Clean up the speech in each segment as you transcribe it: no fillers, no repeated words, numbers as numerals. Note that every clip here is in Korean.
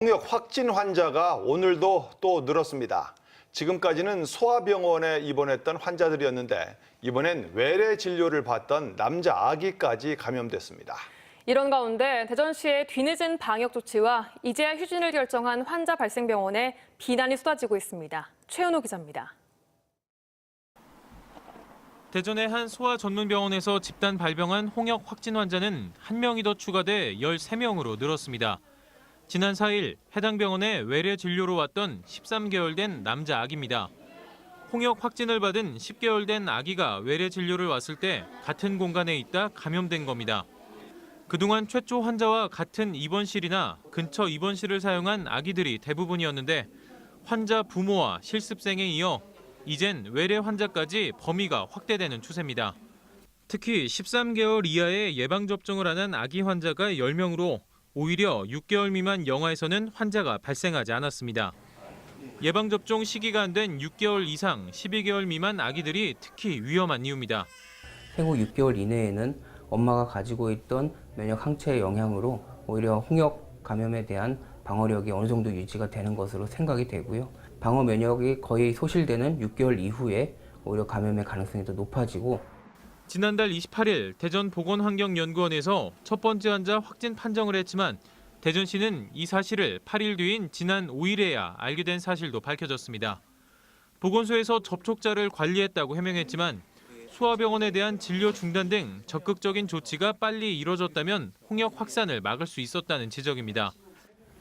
홍역 확진 환자가 오늘도 또 늘었습니다. 지금까지는 소아병원에 입원했던 환자들이었는데 이번엔 외래 진료를 받던 남자 아기까지 감염됐습니다. 이런 가운데 대전시의 뒤늦은 방역 조치와 이제야 휴진을 결정한 환자 발생 병원에 비난이 쏟아지고 있습니다. 최은호 기자입니다. 대전의 한 소아 전문 병원에서 집단 발병한 홍역 확진 환자는 1명이 더 추가돼 13명으로 늘었습니다. 지난 4일 해당 병원에 외래 진료로 왔던 13개월 된 남자 아기입니다. 홍역 확진을 받은 10개월 된 아기가 외래 진료를 왔을 때 같은 공간에 있다 감염된 겁니다. 그동안 최초 환자와 같은 입원실이나 근처 입원실을 사용한 아기들이 대부분이었는데 환자 부모와 실습생에 이어 이젠 외래 환자까지 범위가 확대되는 추세입니다. 특히 13개월 이하의 예방접종을 안 한 아기 환자가 10명으로 오히려 6개월 미만 영아에서는 환자가 발생하지 않았습니다. 예방접종 시기가 안 된 6개월 이상 12개월 미만 아기들이 특히 위험한 이유입니다. 생후 6개월 이내에는 엄마가 가지고 있던 면역 항체의 영향으로 오히려 홍역 감염에 대한 방어력이 어느 정도 유지가 되는 것으로 생각이 되고요. 방어 면역이 거의 소실되는 6개월 이후에 오히려 감염의 가능성이 더 높아지고 지난달 28일 대전보건환경연구원에서 첫 번째 환자 확진 판정을 했지만 대전시는 이 사실을 8일 뒤인 지난 5일에야 알게 된 사실도 밝혀졌습니다. 보건소에서 접촉자를 관리했다고 해명했지만 소아병원에 대한 진료 중단 등 적극적인 조치가 빨리 이뤄졌다면 홍역 확산을 막을 수 있었다는 지적입니다.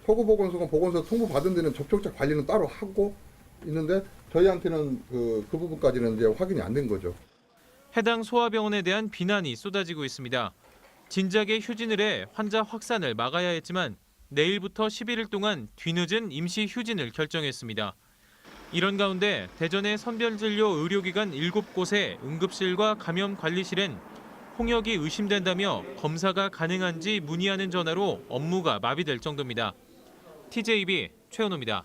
서구보건소가 보건소 통보받은 데는 접촉자 관리는 따로 하고 있는데 저희한테는 그 부분까지는 이제 확인이 안 된 거죠. 해당 소아병원에 대한 비난이 쏟아지고 있습니다. 진작에 휴진을 해 환자 확산을 막아야 했지만 내일부터 11일 동안 뒤늦은 임시 휴진을 결정했습니다. 이런 가운데 대전의 선별진료 의료기관 7곳의 응급실과 감염관리실엔 홍역이 의심된다며 검사가 가능한지 문의하는 전화로 업무가 마비될 정도입니다. TJB 최은호입니다.